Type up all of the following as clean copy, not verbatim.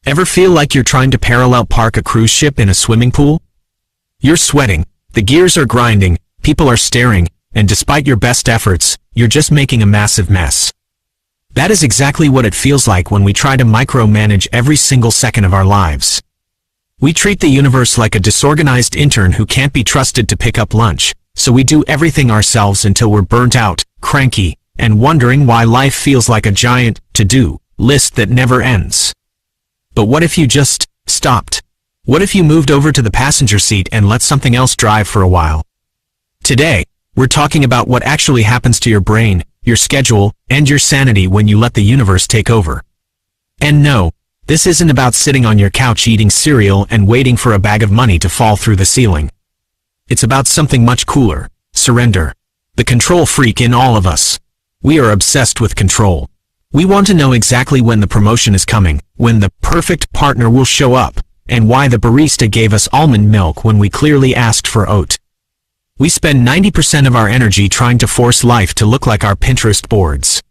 Ever feel like you're trying to parallel park a cruise ship in a swimming pool? You're sweating, the gears are grinding, people are staring, and despite your best efforts, you're just making a massive mess. That is exactly what it feels like when we try to micromanage every single second of our lives. We treat the universe like a disorganized intern who can't be trusted to pick up lunch, so we do everything ourselves until we're burnt out, cranky, and wondering why life feels like a giant to-do list that never ends. But what if you just stopped? What if you moved over to the passenger seat and let something else drive for a while? Today, we're talking about what actually happens to your brain, your schedule, and your sanity when you let the universe take over. And no, this isn't about sitting on your couch eating cereal and waiting for a bag of money to fall through the ceiling. It's about something much cooler: surrender. The control freak in all of us. We are obsessed with control. We want to know exactly when the promotion is coming, when the perfect partner will show up, and why the barista gave us almond milk when we clearly asked for oat. We spend 90% of our energy trying to force life to look like our Pinterest boards.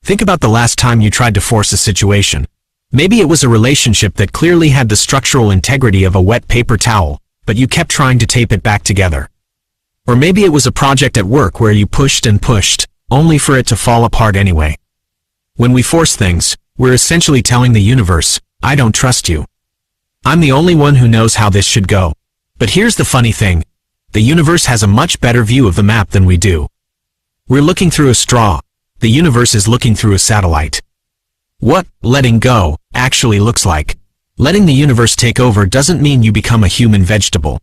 Think about the last time you tried to force a situation. Maybe it was a relationship that clearly had the structural integrity of a wet paper towel, but you kept trying to tape it back together. Or maybe it was a project at work where you pushed and pushed, only for it to fall apart anyway. When we force things, we're essentially telling the universe, I don't trust you. I'm the only one who knows how this should go. But here's the funny thing. The universe has a much better view of the map than we do. We're looking through a straw. The universe is looking through a satellite. What letting go actually looks like. Letting the universe take over doesn't mean you become a human vegetable.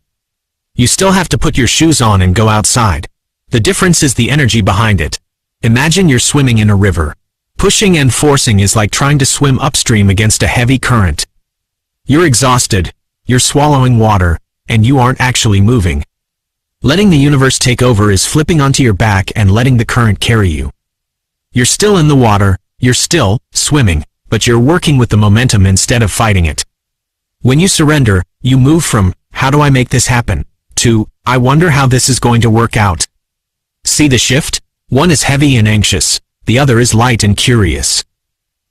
You still have to put your shoes on and go outside. The difference is the energy behind it. Imagine you're swimming in a river. Pushing and forcing is like trying to swim upstream against a heavy current. You're exhausted, you're swallowing water, and you aren't actually moving. Letting the universe take over is flipping onto your back and letting the current carry you. You're still in the water, you're still swimming, but you're working with the momentum instead of fighting it. When you surrender, you move from, how do I make this happen, to, I wonder how this is going to work out. See the shift? One is heavy and anxious, the other is light and curious.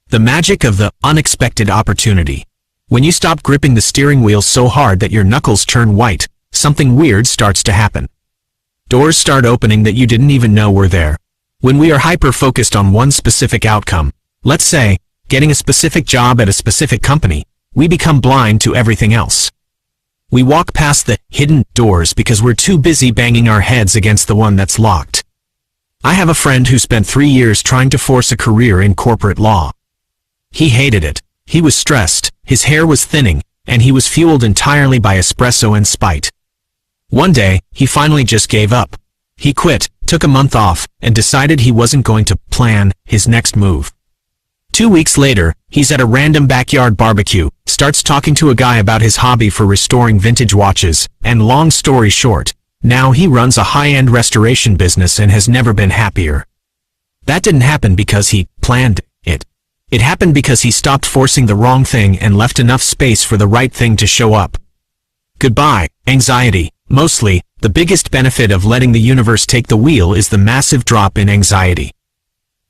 The magic of the unexpected opportunity. When you stop gripping the steering wheel so hard that your knuckles turn white, something weird starts to happen. Doors start opening that you didn't even know were there. When we are hyper-focused on one specific outcome, let's say, getting a specific job at a specific company, we become blind to everything else. We walk past the hidden doors because we're too busy banging our heads against the one that's locked. I have a friend who spent 3 years trying to force a career in corporate law. He hated it. He was stressed, his hair was thinning, and he was fueled entirely by espresso and spite. One day, he finally just gave up. He quit, took a month off, and decided he wasn't going to plan his next move. 2 weeks later, he's at a random backyard barbecue, starts talking to a guy about his hobby for restoring vintage watches, and long story short, now he runs a high-end restoration business and has never been happier. That didn't happen because he planned it. It happened because he stopped forcing the wrong thing and left enough space for the right thing to show up. Goodbye, anxiety. Mostly, the biggest benefit of letting the universe take the wheel is the massive drop in anxiety.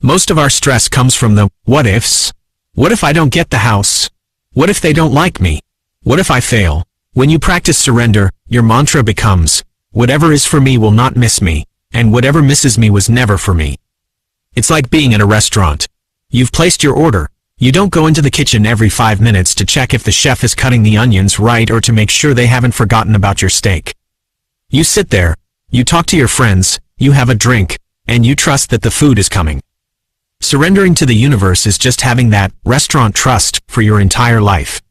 Most of our stress comes from the what ifs. What if I don't get the house? What if they don't like me? What if I fail? When you practice surrender, your mantra becomes, whatever is for me will not miss me, and whatever misses me was never for me. It's like being at a restaurant. You've placed your order. You don't go into the kitchen every 5 minutes to check if the chef is cutting the onions right or to make sure they haven't forgotten about your steak. You sit there, you talk to your friends, you have a drink, and you trust that the food is coming. Surrendering to the universe is just having that restaurant trust for your entire life.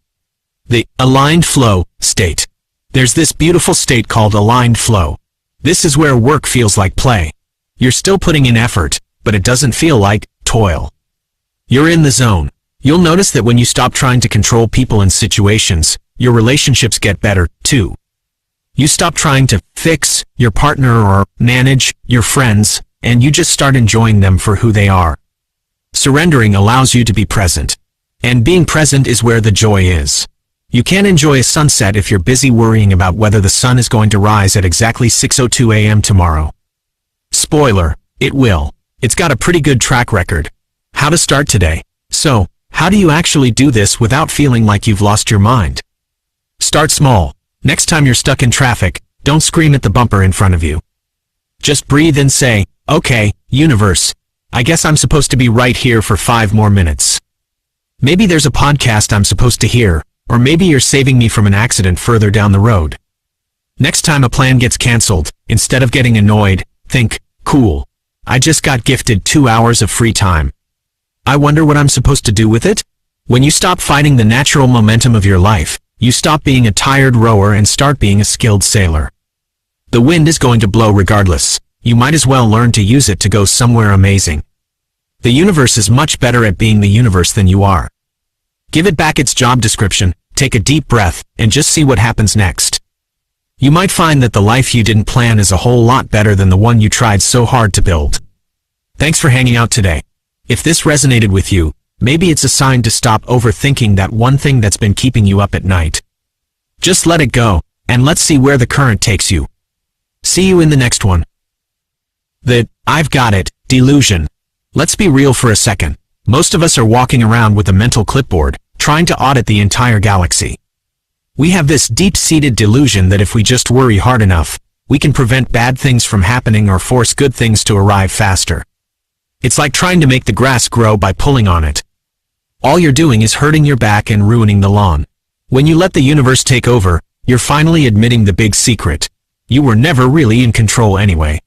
The aligned flow state. There's this beautiful state called aligned flow. This is where work feels like play. You're still putting in effort, but it doesn't feel like toil. You're in the zone. You'll notice that when you stop trying to control people and situations, your relationships get better, too. You stop trying to fix your partner or manage your friends, and you just start enjoying them for who they are. Surrendering allows you to be present. And being present is where the joy is. You can't enjoy a sunset if you're busy worrying about whether the sun is going to rise at exactly 6:02 a.m. tomorrow. Spoiler, it will. It's got a pretty good track record. How to start today. So, How do you actually do this without feeling like you've lost your mind? Start small. Next time you're stuck in traffic, don't scream at the bumper in front of you. Just breathe and say, okay, universe, I guess I'm supposed to be right here for 5 more minutes. Maybe there's a podcast I'm supposed to hear, or maybe you're saving me from an accident further down the road. Next time a plan gets canceled, instead of getting annoyed, think, cool, I just got gifted 2 hours of free time. I wonder what I'm supposed to do with it? When you stop fighting the natural momentum of your life, you stop being a tired rower and start being a skilled sailor. The wind is going to blow regardless. You might as well learn to use it to go somewhere amazing. The universe is much better at being the universe than you are. Give it back its job description, take a deep breath, and just see what happens next. You might find that the life you didn't plan is a whole lot better than the one you tried so hard to build. Thanks for hanging out today. If this resonated with you, maybe it's a sign to stop overthinking that one thing that's been keeping you up at night. Just let it go, and let's see where the current takes you. See you in the next one. The "I've got it" delusion. Let's be real for a second. Most of us are walking around with a mental clipboard, trying to audit the entire galaxy. We have this deep-seated delusion that if we just worry hard enough, we can prevent bad things from happening or force good things to arrive faster. It's like trying to make the grass grow by pulling on it. All you're doing is hurting your back and ruining the lawn. When you let the universe take over, you're finally admitting the big secret. You were never really in control anyway.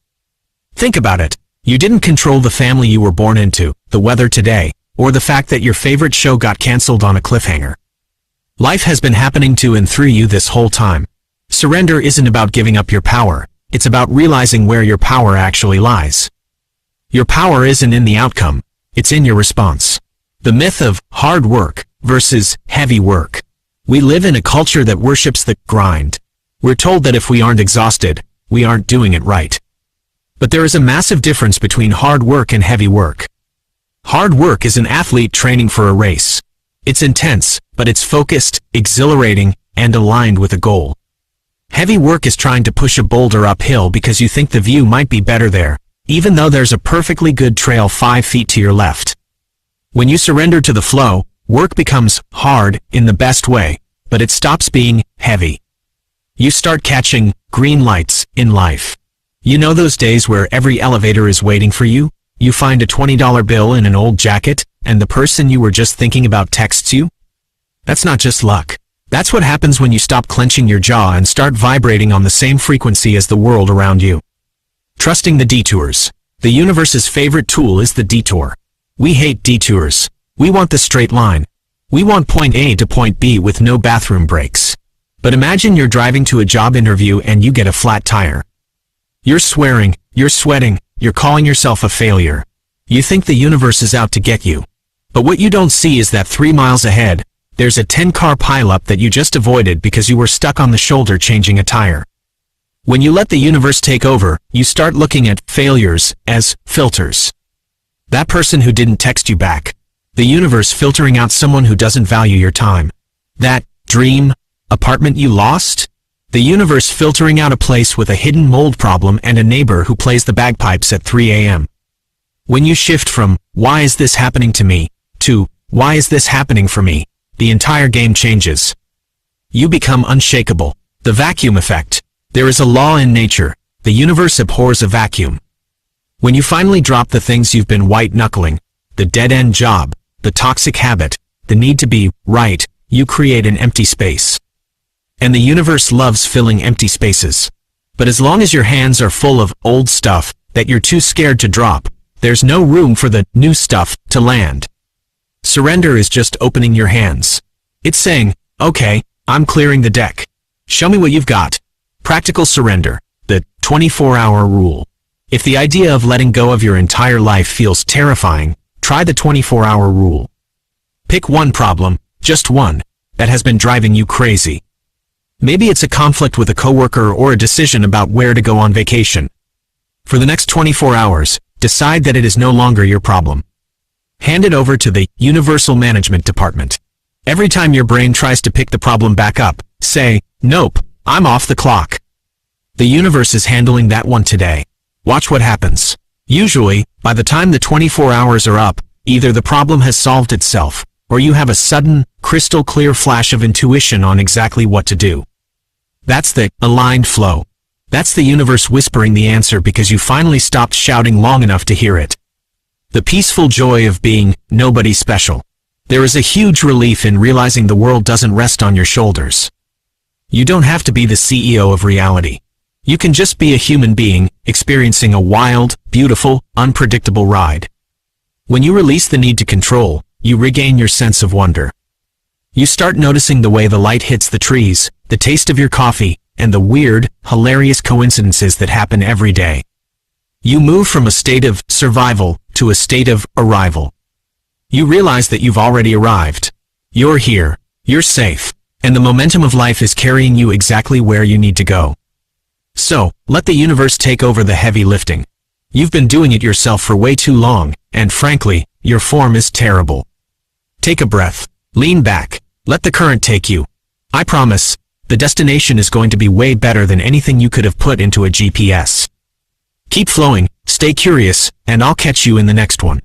Think about it. You didn't control the family you were born into, the weather today, or the fact that your favorite show got canceled on a cliffhanger. Life has been happening to and through you this whole time. Surrender isn't about giving up your power. It's about realizing where your power actually lies. Your power isn't in the outcome. It's in your response. The myth of hard work versus heavy work. We live in a culture that worships the grind. We're told that if we aren't exhausted, we aren't doing it right. But there is a massive difference between hard work and heavy work. Hard work is an athlete training for a race. It's intense, but it's focused, exhilarating, and aligned with a goal. Heavy work is trying to push a boulder uphill because you think the view might be better there, even though there's a perfectly good trail 5 feet to your left. When you surrender to the flow, work becomes hard in the best way, but it stops being heavy. You start catching green lights in life. You know those days where every elevator is waiting for you? You find a $20 bill in an old jacket, and the person you were just thinking about texts you? That's not just luck. That's what happens when you stop clenching your jaw and start vibrating on the same frequency as the world around you. Trusting the detours. The universe's favorite tool is the detour. We hate detours. We want the straight line. We want point A to point B with no bathroom breaks. But imagine you're driving to a job interview and you get a flat tire. You're swearing, you're sweating, you're calling yourself a failure. You think the universe is out to get you. But what you don't see is that 3 miles ahead, there's a 10-car pileup that you just avoided because you were stuck on the shoulder changing a tire. When you let the universe take over, you start looking at failures as filters. That person who didn't text you back. The universe filtering out someone who doesn't value your time. That dream apartment you lost? The universe filtering out a place with a hidden mold problem and a neighbor who plays the bagpipes at 3 a.m. When you shift from, "Why is this happening to me?" to, "Why is this happening for me?" the entire game changes. You become unshakable. The vacuum effect. There is a law in nature. The universe abhors a vacuum. When you finally drop the things you've been white-knuckling, the dead-end job, the toxic habit, the need to be right, you create an empty space. And the universe loves filling empty spaces. But as long as your hands are full of old stuff that you're too scared to drop, there's no room for the new stuff to land. Surrender is just opening your hands. It's saying, okay, I'm clearing the deck. Show me what you've got. Practical surrender, the 24-hour rule. If the idea of letting go of your entire life feels terrifying, try the 24-hour rule. Pick one problem, just one, that has been driving you crazy. Maybe it's a conflict with a coworker or a decision about where to go on vacation. For the next 24 hours, decide that it is no longer your problem. Hand it over to the Universal Management Department. Every time your brain tries to pick the problem back up, say, "Nope, I'm off the clock." The universe is handling that one today. Watch what happens. Usually, by the time the 24 hours are up, either the problem has solved itself, or you have a sudden, crystal clear flash of intuition on exactly what to do. That's the aligned flow. That's the universe whispering the answer because you finally stopped shouting long enough to hear it. The peaceful joy of being nobody special. There is a huge relief in realizing the world doesn't rest on your shoulders. You don't have to be the CEO of reality. You can just be a human being, experiencing a wild, beautiful, unpredictable ride. When you release the need to control, you regain your sense of wonder. You start noticing the way the light hits the trees, the taste of your coffee, and the weird, hilarious coincidences that happen every day. You move from a state of survival to a state of arrival. You realize that you've already arrived. You're here, you're safe, and the momentum of life is carrying you exactly where you need to go. So, let the universe take over the heavy lifting. You've been doing it yourself for way too long, and frankly, your form is terrible. Take a breath, lean back, let the current take you. I promise, the destination is going to be way better than anything you could have put into a GPS. Keep flowing, stay curious, and I'll catch you in the next one.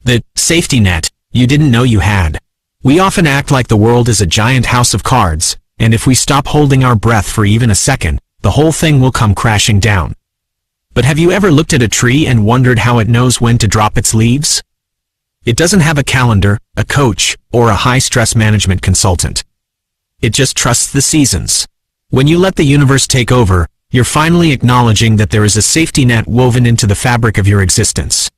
The safety net you didn't know you had. We often act like the world is a giant house of cards, and if we stop holding our breath for even a second, the whole thing will come crashing down. But have you ever looked at a tree and wondered how it knows when to drop its leaves? It doesn't have a calendar, a coach, or a high-stress management consultant. It just trusts the seasons. When you let the universe take over, you're finally acknowledging that there is a safety net woven into the fabric of your existence.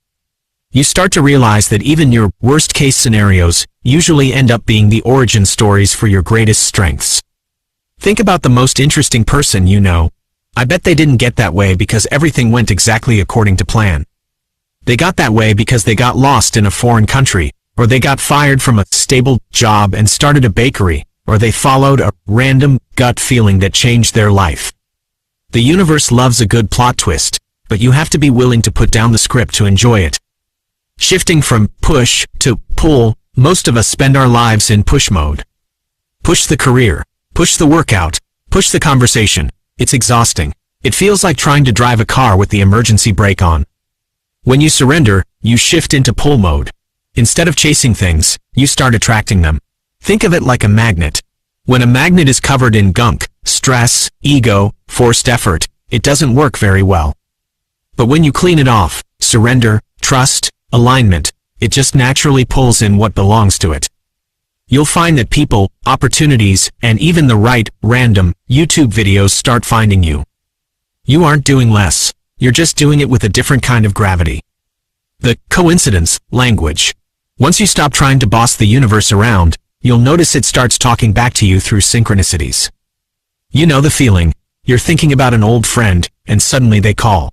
You start to realize that even your worst-case scenarios usually end up being the origin stories for your greatest strengths. Think about the most interesting person you know. I bet they didn't get that way because everything went exactly according to plan. They got that way because they got lost in a foreign country, or they got fired from a stable job and started a bakery, or they followed a random gut feeling that changed their life. The universe loves a good plot twist, but you have to be willing to put down the script to enjoy it. Shifting from push to pull, most of us spend our lives in push mode. Push the career, push the workout, push the conversation. It's exhausting. It feels like trying to drive a car with the emergency brake on. When you surrender, you shift into pull mode. Instead of chasing things, you start attracting them. Think of it like a magnet. When a magnet is covered in gunk, stress, ego, forced effort, it doesn't work very well. But when you clean it off, surrender, trust, alignment, it just naturally pulls in what belongs to it. You'll find that people, opportunities, and even the right, random, YouTube videos start finding you. You aren't doing less, you're just doing it with a different kind of gravity. The coincidence language. Once you stop trying to boss the universe around, you'll notice it starts talking back to you through synchronicities. You know the feeling. You're thinking about an old friend, and suddenly they call.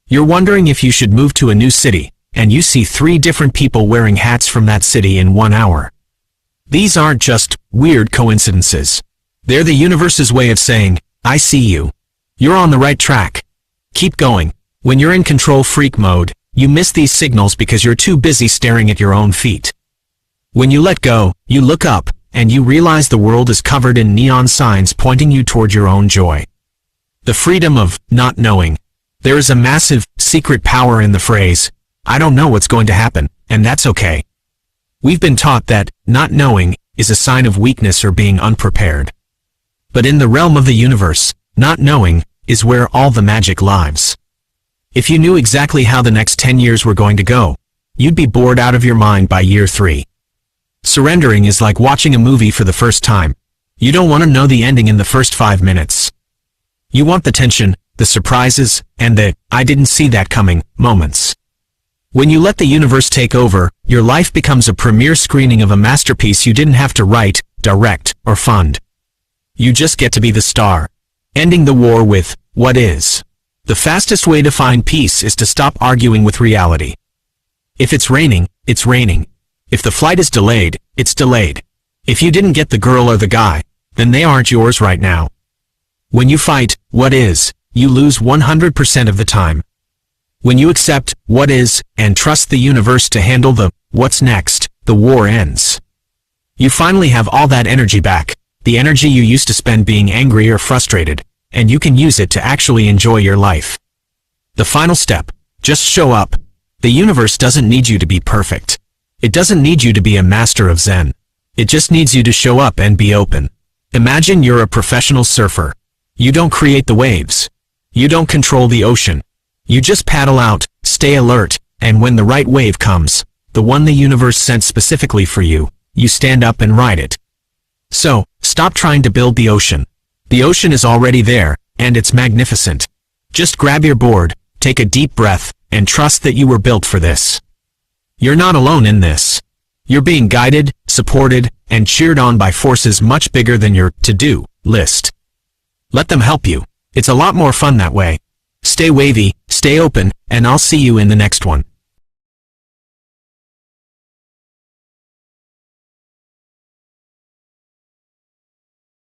You're wondering if you should move to a new city, and you see 3 different people wearing hats from that city in 1 hour. These aren't just weird coincidences. They're the universe's way of saying, I see you. You're on the right track. Keep going. When you're in control freak mode, you miss these signals because you're too busy staring at your own feet. When you let go, you look up, and you realize the world is covered in neon signs pointing you toward your own joy. The freedom of not knowing. There is a massive, secret power in the phrase, I don't know what's going to happen, and that's okay. We've been taught that not knowing is a sign of weakness or being unprepared. But in the realm of the universe, not knowing is where all the magic lives. If you knew exactly how the next 10 years were going to go, you'd be bored out of your mind by year 3. Surrendering is like watching a movie for the first time. You don't want to know the ending in the first 5 minutes. You want the tension, the surprises, and the I didn't see that coming moments. When you let the universe take over, your life becomes a premiere screening of a masterpiece you didn't have to write, direct, or fund. You just get to be the star. Ending the war with what is. The fastest way to find peace is to stop arguing with reality. If it's raining, it's raining. If the flight is delayed, it's delayed. If you didn't get the girl or the guy, then they aren't yours right now. When you fight what is, you lose 100% of the time. When you accept what is and trust the universe to handle the what's next, the war ends. You finally have all that energy back, the energy you used to spend being angry or frustrated, and you can use it to actually enjoy your life. The final step, just show up. The universe doesn't need you to be perfect. It doesn't need you to be a master of Zen. It just needs you to show up and be open. Imagine you're a professional surfer. You don't create the waves. You don't control the ocean. You just paddle out, stay alert, and when the right wave comes, the one the universe sent specifically for you, you stand up and ride it. So, stop trying to build the ocean. The ocean is already there, and it's magnificent. Just grab your board, take a deep breath, and trust that you were built for this. You're not alone in this. You're being guided, supported, and cheered on by forces much bigger than your to-do list. Let them help you. It's a lot more fun that way. Stay wavy, stay open, and I'll see you in the next one.